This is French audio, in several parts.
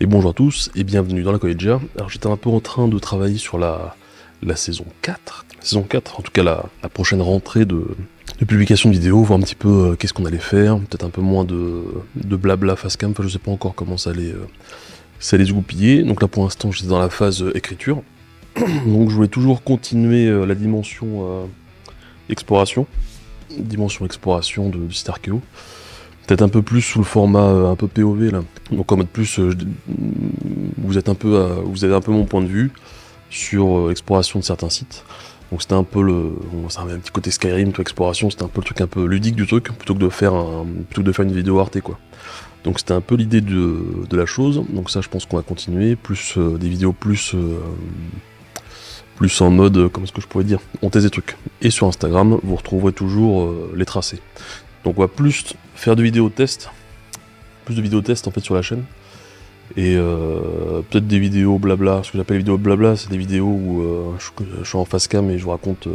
Et bonjour à tous et bienvenue dans la Collegia. Alors j'étais un peu en train de travailler sur la saison 4. La saison 4, en tout cas la prochaine rentrée de publication de vidéos, voir un petit peu qu'est-ce qu'on allait faire, peut-être un peu moins de blabla face cam, enfin je sais pas encore comment ça allait se goupiller. Donc là pour l'instant j'étais dans la phase écriture. Donc je voulais toujours continuer la dimension exploration. Dimension exploration de site archéo. Peut-être un peu plus sous le format un peu POV là. Donc en mode plus, vous avez un peu mon point de vue sur exploration de certains sites. Donc c'était un peu ça avait un petit côté Skyrim, exploration, c'était un peu le truc un peu ludique du truc, plutôt que de faire une vidéo Arte quoi. Donc c'était un peu l'idée de la chose. Donc ça je pense qu'on va continuer, plus des vidéos plus en mode, comment est-ce que je pourrais dire, on teste des trucs. Et sur Instagram, vous retrouverez toujours les tracés. Donc on va plus faire de vidéos test, en fait sur la chaîne, et peut-être des vidéos blabla. Ce que j'appelle les vidéos blabla, c'est des vidéos où je suis en face cam et je vous raconte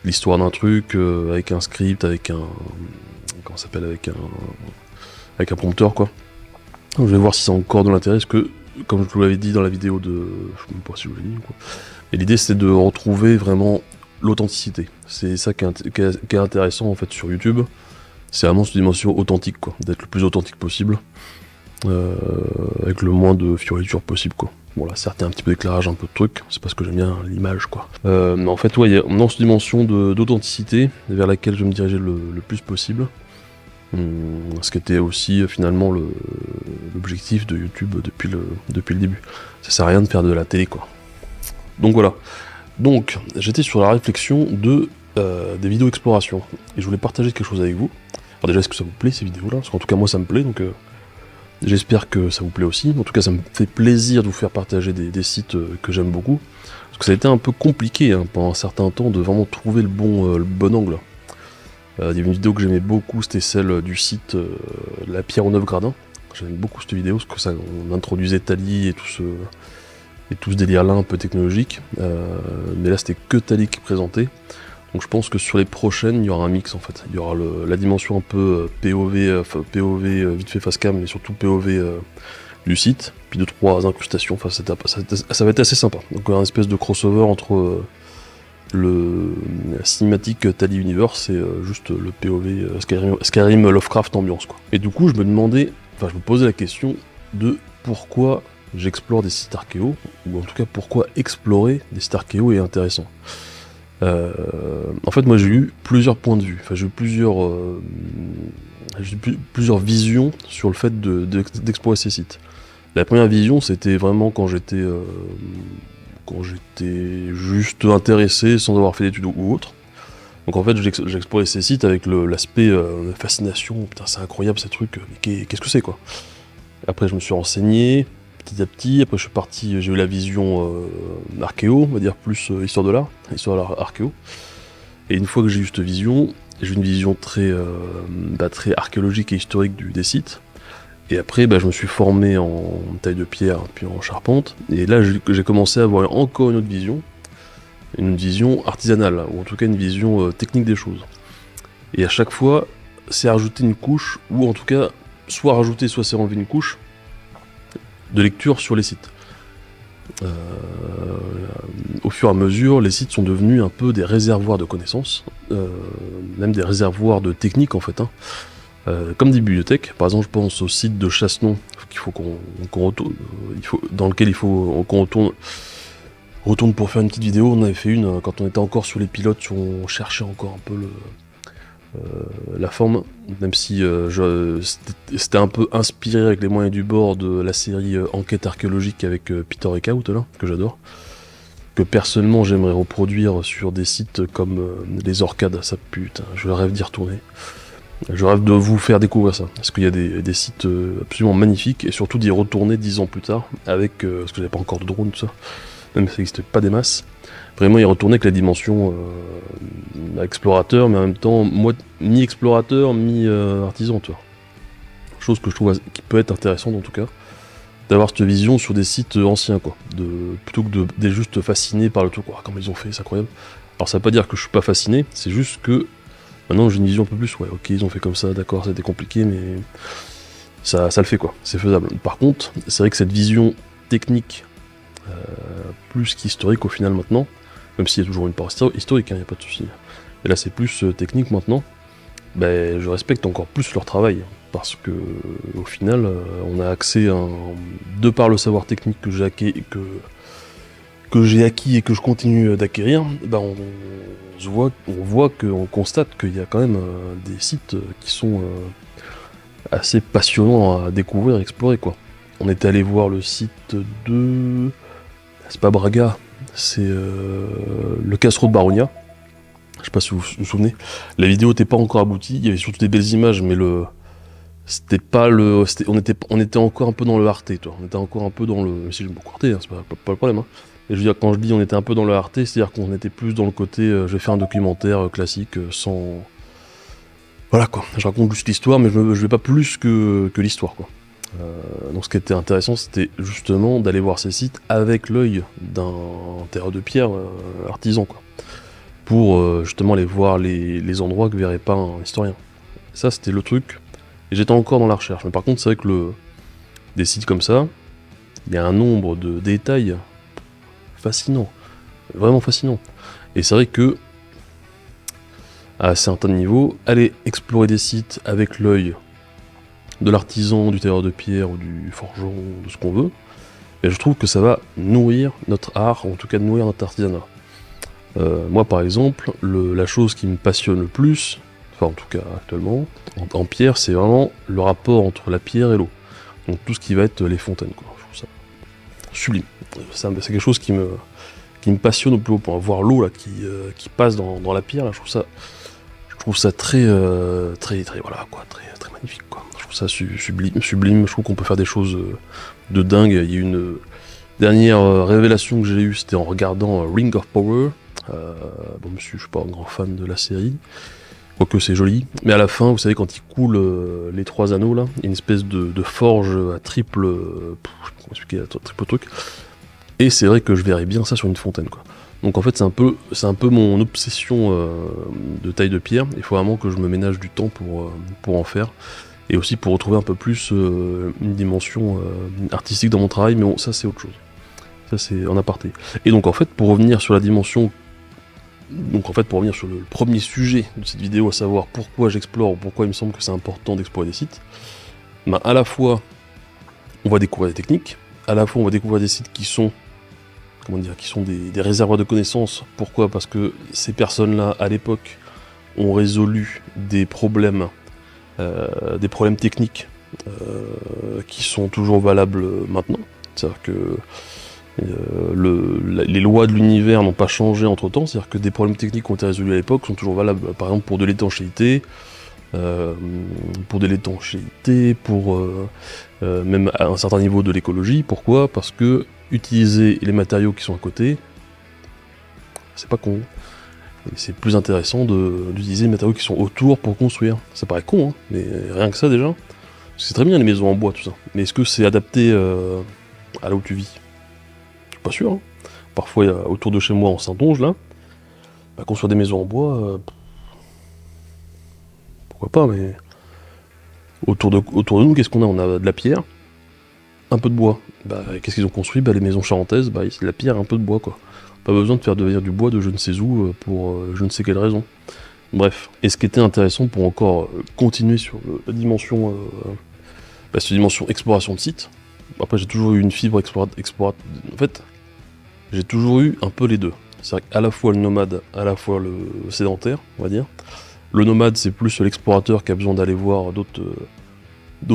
l'histoire d'un truc avec un script, avec un prompteur quoi. Donc, je vais voir si c'est encore de l'intérêt, parce que comme je vous l'avais dit dans la vidéo de, je sais même pas si je vous l'ai dit quoi. Et l'idée c'était de retrouver vraiment l'authenticité. C'est ça qui est intéressant en fait sur YouTube. C'est vraiment cette dimension authentique quoi, d'être le plus authentique possible, avec le moins de fioritures possible quoi. Bon là certes il y a un petit peu d'éclairage, un peu de truc, c'est parce que j'aime bien l'image quoi. Mais en fait ouais, il y a dans cette dimension d'authenticité vers laquelle je vais me diriger le plus possible. Ce qui était aussi finalement l'objectif de YouTube depuis le début. Ça sert à rien de faire de la télé quoi. Donc voilà. Donc j'étais sur la réflexion des vidéos exploration, et je voulais partager quelque chose avec vous. Alors déjà, est-ce que ça vous plaît ces vidéos-là? Parce qu'en tout cas moi ça me plaît, donc j'espère que ça vous plaît aussi. En tout cas ça me fait plaisir de vous faire partager des sites que j'aime beaucoup. Parce que ça a été un peu compliqué hein, pendant un certain temps de vraiment trouver le bon angle. Il y avait une vidéo que j'aimais beaucoup, c'était celle du site La Pierre aux 9 gradins. J'aimais beaucoup cette vidéo, parce que ça, on introduisait Tali et tout ce délire-là un peu technologique. Mais là c'était que Tali qui présentait. Donc je pense que sur les prochaines, il y aura un mix en fait. Il y aura la dimension un peu POV vite fait face cam, mais surtout POV du site, puis 2-3 incrustations, enfin ça va être assez sympa. Donc il y aura une espèce de crossover entre le cinématique Tali Universe et juste le POV Skyrim Lovecraft ambiance quoi. Et du coup je me posais la question de pourquoi j'explore des sites archéo, ou en tout cas pourquoi explorer des sites archéo est intéressant. En fait moi j'ai eu plusieurs points de vue, enfin j'ai eu plusieurs visions sur le fait d'explorer ces sites. La première vision c'était vraiment quand j'étais juste intéressé sans avoir fait d'études ou autre. Donc en fait j'explorais ces sites avec l'aspect fascination, putain c'est incroyable ces trucs, mais qu'est-ce que c'est quoi. Après je me suis renseigné petit à petit, après je suis parti, j'ai eu la vision archéo, on va dire plus histoire de l'art archéo. Et une fois que j'ai eu cette vision, j'ai une vision très archéologique et historique des sites. Et après je me suis formé en taille de pierre, puis en charpente. Et là j'ai commencé à avoir encore une vision artisanale, ou en tout cas une vision technique des choses. Et à chaque fois, c'est rajouter une couche, ou en tout cas, soit rajouter, soit c'est enlever une couche de lecture sur les sites. Au fur et à mesure, les sites sont devenus un peu des réservoirs de connaissances, même des réservoirs de techniques en fait, hein. Comme des bibliothèques. Par exemple, je pense au site de Chassenon qu'il faut qu'on retourne, dans lequel il faut qu'on retourne pour faire une petite vidéo. On avait fait une quand on était encore sur les pilotes, on cherchait encore un peu la forme, même si c'était un peu inspiré avec les moyens du bord de la série Enquête archéologique avec Peter Eckhout là, que j'adore, que personnellement j'aimerais reproduire sur des sites comme les Orcades. Ça putain, je rêve d'y retourner. Je rêve de vous faire découvrir ça, parce qu'il y a des sites absolument magnifiques, et surtout d'y retourner 10 ans plus tard, avec, parce que j'avais pas encore de drone, tout ça, même si ça n'existait pas des masses, vraiment y retourner avec la dimension explorateur, mais en même temps, mi-explorateur, mi-artisan, tu vois. Chose que je trouve qui peut être intéressante en tout cas, d'avoir cette vision sur des sites anciens, quoi, plutôt que d'être juste fasciné par le truc, oh, comment ils ont fait, c'est incroyable. Alors ça veut pas dire que je suis pas fasciné, c'est juste que maintenant j'ai une vision un peu plus, ouais ok ils ont fait comme ça, d'accord c'était compliqué, mais ça le fait quoi, c'est faisable. Par contre, c'est vrai que cette vision technique, plus qu'historique au final maintenant, même s'il y a toujours une part historique, il n'y a pas de souci. Mais là c'est plus technique maintenant, ben, je respecte encore plus leur travail. Parce que au final, on a accès de par le savoir technique que j'ai acquis et que je continue d'acquérir, ben on constate qu'il y a quand même des sites qui sont assez passionnants à découvrir, explorer quoi. On est allé voir le site de... C'est pas Braga, c'est le Castro de Baronia. Je sais pas si vous vous souvenez. La vidéo n'était pas encore aboutie, il y avait surtout des belles images, mais c'était pas le... on était encore un peu dans le Arte, toi. On était encore un peu dans le... Si je me courtais, hein, c'est pas le problème. Hein. Et je veux dire, quand je dis on était un peu dans le Arte, c'est-à-dire qu'on était plus dans le côté je vais faire un documentaire classique sans... Voilà quoi, je raconte juste l'histoire, mais je vais pas plus que l'histoire quoi. Donc ce qui était intéressant, c'était justement d'aller voir ces sites avec l'œil d'un terre de pierre artisan quoi. Pour justement aller voir les endroits que verrait pas un historien. Et ça c'était le truc, et j'étais encore dans la recherche, mais par contre c'est vrai que des sites comme ça, il y a un nombre de détails fascinant, vraiment fascinant. Et c'est vrai que à certains niveaux, aller explorer des sites avec l'œil de l'artisan, du tailleur de pierre ou du forgeron, de ce qu'on veut, et je trouve que ça va nourrir notre art, ou en tout cas nourrir notre artisanat. Moi par exemple, la chose qui me passionne le plus, enfin en tout cas actuellement, en pierre, c'est vraiment le rapport entre la pierre et l'eau. Donc tout ce qui va être les fontaines, quoi. Je trouve ça sublime. C'est quelque chose qui me passionne au plus haut point. Voir l'eau là qui passe dans la pierre, là, je trouve ça très voilà quoi, très magnifique quoi. Je trouve ça sublime. Je trouve qu'on peut faire des choses de dingue. Il y a une dernière révélation que j'ai eue, c'était en regardant Ring of Power. Bon, monsieur, je suis pas un grand fan de la série, quoique c'est joli. Mais à la fin, vous savez, quand il coule les 3 anneaux là, il y a une espèce de forge à triple, comment expliquer, triple truc. Et c'est vrai que je verrais bien ça sur une fontaine quoi. Donc en fait c'est un peu mon obsession de taille de pierre. Il faut vraiment que je me ménage du temps pour en faire. Et aussi pour retrouver un peu plus une dimension artistique dans mon travail, mais bon, ça c'est autre chose. Ça c'est en aparté. Et donc en fait pour revenir sur la dimension, pour revenir sur le premier sujet de cette vidéo, à savoir pourquoi j'explore, ou pourquoi il me semble que c'est important d'explorer des sites, ben, à la fois on va découvrir des techniques, à la fois on va découvrir des sites qui sont des réservoirs de connaissances. Pourquoi? Parce que ces personnes-là, à l'époque, ont résolu des problèmes techniques qui sont toujours valables maintenant. C'est-à-dire que les lois de l'univers n'ont pas changé entre-temps, c'est-à-dire que des problèmes techniques qui ont été résolus à l'époque sont toujours valables. Par exemple, pour de l'étanchéité, pour même à un certain niveau de l'écologie. Pourquoi? Parce que utiliser les matériaux qui sont à côté, c'est pas con. C'est plus intéressant d'utiliser les matériaux qui sont autour pour construire. Ça paraît con, hein, mais rien que ça déjà. C'est très bien les maisons en bois, tout ça. Mais est-ce que c'est adapté à là où tu vis? Je suis pas sûr. Hein. Parfois, autour de chez moi, en Saintonge, là, bah, construire des maisons en bois, pourquoi pas, mais autour de nous, qu'est-ce qu'on a? On a de la pierre, un peu de bois. Bah, qu'est-ce qu'ils ont construit? Bah, les maisons charentaises, bah, c'est de la pierre et un peu de bois, quoi. Pas besoin de faire devenir du bois de je ne sais où pour je ne sais quelle raison. Bref. Et ce qui était intéressant pour encore continuer sur la dimension, cette dimension exploration de site. Après, j'ai toujours eu une fibre exploratoire. En fait, j'ai toujours eu un peu les deux. C'est-à-dire qu'à la fois le nomade, à la fois le sédentaire, on va dire. Le nomade, c'est plus l'explorateur qui a besoin d'aller voir d'autres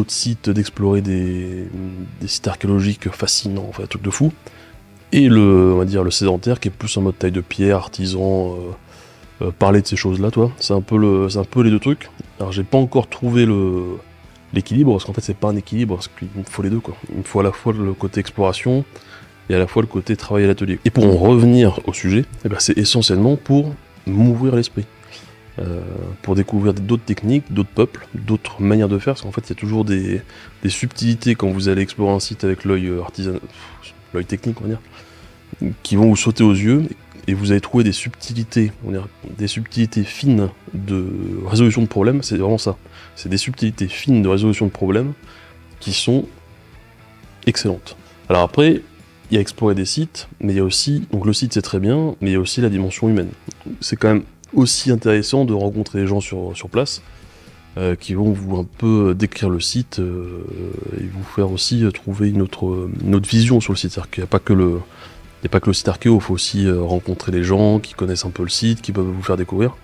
sites, d'explorer des sites archéologiques fascinants, enfin, un truc de fou. Et on va dire le sédentaire qui est plus en mode taille de pierre, artisan, parler de ces choses-là, toi. C'est un peu les deux trucs. Alors j'ai pas encore trouvé l'équilibre, parce qu'en fait c'est pas un équilibre, parce qu'il me faut les deux, quoi. Il me faut à la fois le côté exploration, et à la fois le côté travail à l'atelier. Et pour en revenir au sujet, eh ben, c'est essentiellement pour m'ouvrir l'esprit. Pour découvrir d'autres techniques, d'autres peuples, d'autres manières de faire, parce qu'en fait il y a toujours des subtilités quand vous allez explorer un site avec l'œil artisanal, l'œil technique on va dire, qui vont vous sauter aux yeux, et vous allez trouver des subtilités, fines de résolution de problèmes. C'est vraiment ça, c'est des subtilités fines de résolution de problèmes qui sont excellentes. Alors après, il y a explorer des sites, mais il y a aussi, donc le site c'est très bien, mais il y a aussi la dimension humaine. C'est quand même aussi intéressant de rencontrer les gens sur place, qui vont vous un peu décrire le site et vous faire aussi trouver une autre vision sur le site. C'est-à-dire qu'il n'y a pas que le site Archéo, il faut aussi rencontrer les gens qui connaissent un peu le site, qui peuvent vous faire découvrir.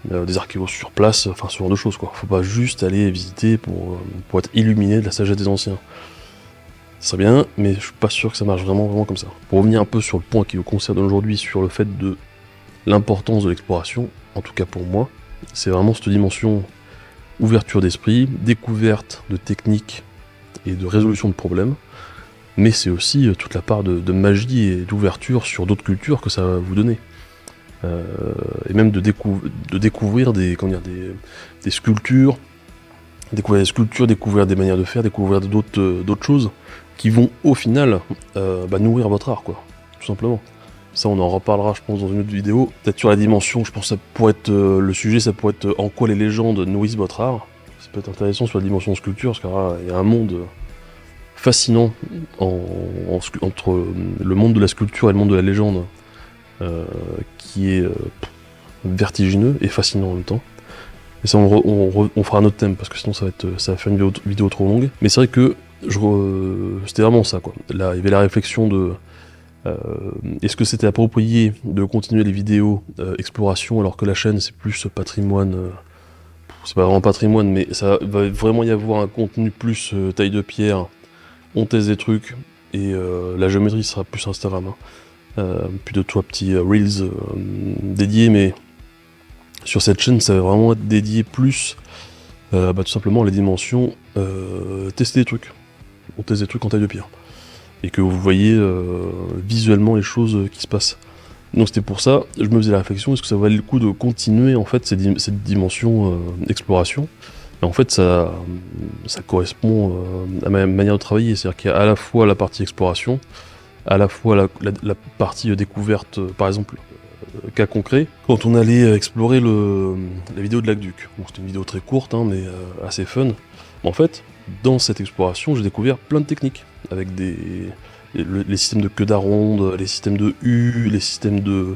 Des archéos sur place, enfin ce genre de choses quoi. Faut pas juste aller visiter pour être illuminé de la sagesse des anciens. C'est bien, mais je suis pas sûr que ça marche vraiment comme ça. Pour revenir un peu sur le point qui nous concerne aujourd'hui, sur le fait de l'importance de l'exploration, en tout cas pour moi, c'est vraiment cette dimension ouverture d'esprit, découverte de techniques et de résolution de problèmes, mais c'est aussi toute la part de magie et d'ouverture sur d'autres cultures que ça va vous donner. Et même de découvrir des sculptures, découvrir des manières de faire, découvrir d'autres choses qui vont au final nourrir votre art, quoi, tout simplement. Ça, on en reparlera, je pense, dans une autre vidéo. Peut-être sur la dimension, je pense que ça pourrait être le sujet, ça pourrait être en quoi les légendes nourrissent votre art. Ça peut être intéressant sur la dimension sculpture, parce qu'il y a un monde fascinant entre le monde de la sculpture et le monde de la légende, qui est vertigineux et fascinant en même temps. Et ça, on fera un autre thème, parce que sinon ça va faire une vidéo trop longue. Mais c'est vrai que c'était vraiment ça, quoi. Là, il y avait la réflexion de est-ce que c'était approprié de continuer les vidéos exploration alors que la chaîne c'est plus patrimoine, c'est pas vraiment patrimoine, mais ça va vraiment y avoir un contenu plus taille de pierre, on teste des trucs, et la géométrie sera plus Instagram, puis de toi petits reels dédiés, mais sur cette chaîne ça va vraiment être dédié plus tout simplement à les dimensions, tester des trucs, on teste des trucs en taille de pierre, et que vous voyez visuellement les choses qui se passent. Donc c'était pour ça, je me faisais la réflexion, est-ce que ça valait le coup de continuer en fait cette dimension exploration. Et en fait ça correspond à ma manière de travailler, c'est-à-dire qu'il y a à la fois la partie exploration, à la fois la partie découverte, par exemple, cas concret, quand on allait explorer la vidéo de l'Aqueduc. Bon, c'était une vidéo très courte, mais assez fun. En fait, dans cette exploration, j'ai découvert plein de techniques, avec les systèmes de queue d'aronde, les systèmes de U, les systèmes de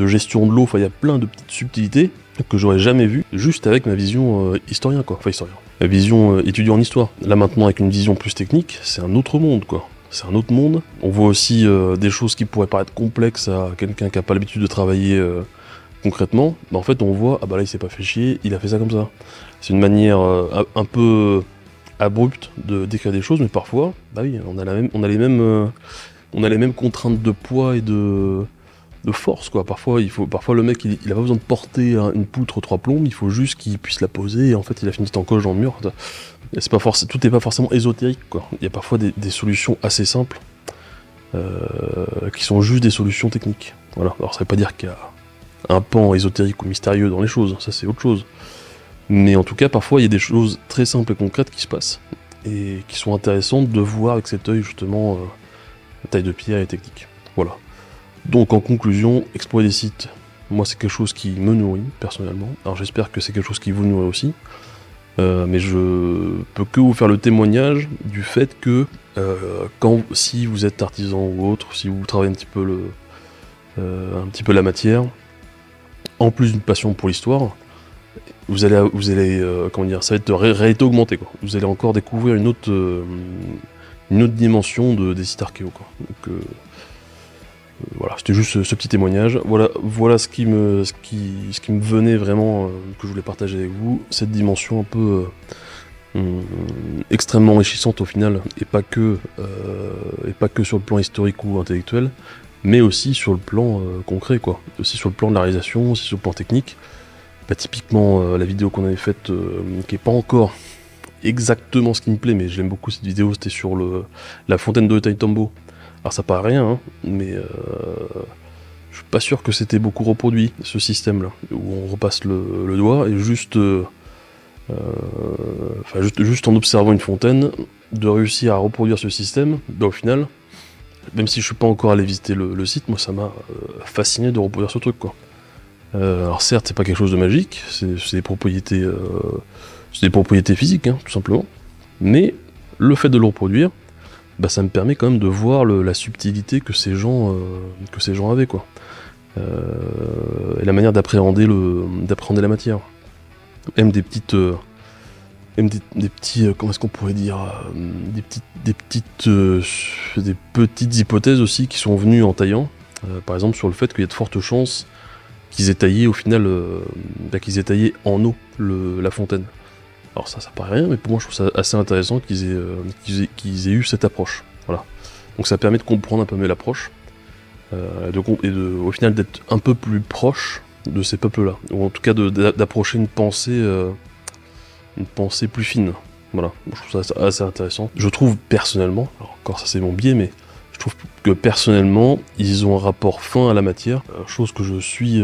gestion de l'eau, enfin il y a plein de petites subtilités que j'aurais jamais vues, juste avec ma vision historien, quoi. Enfin historien. Ma vision étudiant en histoire. Là maintenant, avec une vision plus technique, c'est un autre monde, quoi. C'est un autre monde. On voit aussi des choses qui pourraient paraître complexes à quelqu'un qui n'a pas l'habitude de travailler concrètement. En fait, on voit, ah bah là il s'est pas fait chier, il a fait ça comme ça. C'est une manière un peu abrupte de décrire des choses, mais parfois, bah oui, on a les mêmes contraintes de poids et de force, quoi. Parfois le mec il a pas besoin de porter une poutre 3 plombes, il faut juste qu'il puisse la poser, et en fait il a fait une petite encoche dans le mur. Tout n'est pas forcément ésotérique, quoi. Il y a parfois des solutions assez simples qui sont juste des solutions techniques. Voilà. Alors ça veut pas dire qu'il y a un pan ésotérique ou mystérieux dans les choses, ça c'est autre chose. Mais en tout cas, parfois il y a des choses très simples et concrètes qui se passent, et qui sont intéressantes de voir avec cet œil justement taille de pierre et technique. Voilà. Donc en conclusion, explorer des sites, moi c'est quelque chose qui me nourrit personnellement. Alors j'espère que c'est quelque chose qui vous nourrit aussi. Mais je peux que vous faire le témoignage du fait que si vous êtes artisan ou autre, si vous travaillez un petit peu la matière, en plus d'une passion pour l'histoire, vous allez comment dire, ça va être réalité augmentée, quoi. Vous allez encore découvrir une autre dimension des sites archéo, quoi. Donc voilà, c'était juste ce petit témoignage. Voilà ce qui me venait vraiment, que je voulais partager avec vous, cette dimension un peu extrêmement enrichissante au final, et pas que sur le plan historique ou intellectuel, mais aussi sur le plan concret, quoi. Aussi sur le plan de la réalisation, aussi sur le plan technique. Bah, typiquement la vidéo qu'on avait faite, qui est pas encore exactement ce qui me plaît, mais j'aime beaucoup cette vidéo, c'était sur la fontaine de Taitambo. Alors ça paraît rien, mais je suis pas sûr que c'était beaucoup reproduit, ce système-là, où on repasse le doigt, et juste en observant une fontaine, de réussir à reproduire ce système, bah, au final, même si je suis pas encore allé visiter le site, moi ça m'a fasciné de reproduire ce truc, quoi. Alors certes, c'est pas quelque chose de magique, c'est des propriétés physiques, tout simplement. Mais le fait de le reproduire, bah, ça me permet quand même de voir la subtilité que ces gens avaient, quoi. Et la manière d'appréhender la matière. Même des petites... des petits, comment est-ce qu'on pourrait dire, des petites hypothèses aussi qui sont venues en taillant, par exemple sur le fait qu'il y a de fortes chances qu'ils aient taillé au final, qu'ils aient taillé en eau la fontaine. Alors ça paraît rien, mais pour moi je trouve ça assez intéressant qu'ils aient eu cette approche. Voilà. Donc ça permet de comprendre un peu mieux l'approche, au final d'être un peu plus proche de ces peuples-là, ou en tout cas d'approcher une pensée plus fine. Voilà, je trouve ça assez intéressant. Je trouve personnellement, alors encore ça c'est mon biais, mais je trouve que personnellement, ils ont un rapport fin à la matière, chose que je suis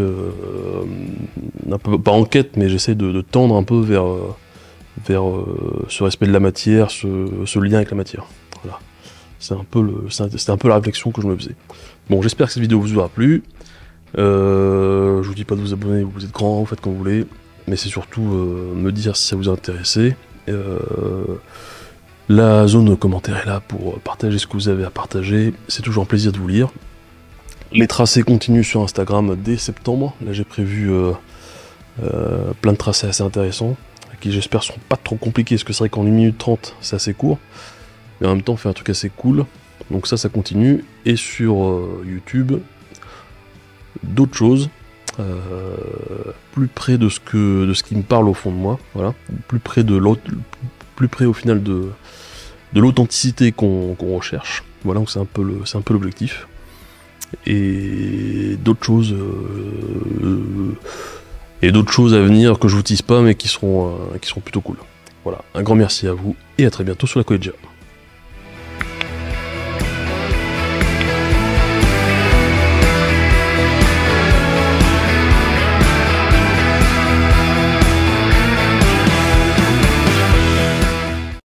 un peu, pas en quête, mais j'essaie de tendre un peu vers ce respect de la matière, ce lien avec la matière. Voilà. C'était un peu la réflexion que je me faisais. Bon, j'espère que cette vidéo vous aura plu. Je vous dis pas de vous abonner, vous êtes grand, vous faites comme vous voulez. Mais c'est surtout me dire si ça vous a intéressé. La zone de commentaires est là pour partager ce que vous avez à partager. C'est toujours un plaisir de vous lire. Les tracés continuent sur Instagram dès septembre. Là j'ai prévu plein de tracés assez intéressants, qui j'espère seront pas trop compliqués, parce que c'est vrai qu'en 1 minute 30 c'est assez court. Mais en même temps faire un truc assez cool. Donc ça continue. Et sur YouTube, d'autres choses. Plus près de ce qui me parle au fond de moi, voilà, plus près au final de l'authenticité qu'on recherche, voilà, donc c'est un peu l'objectif, et d'autres choses à venir que je vous tease pas, mais qui seront plutôt cool. Voilà, un grand merci à vous et à très bientôt sur la Collegia.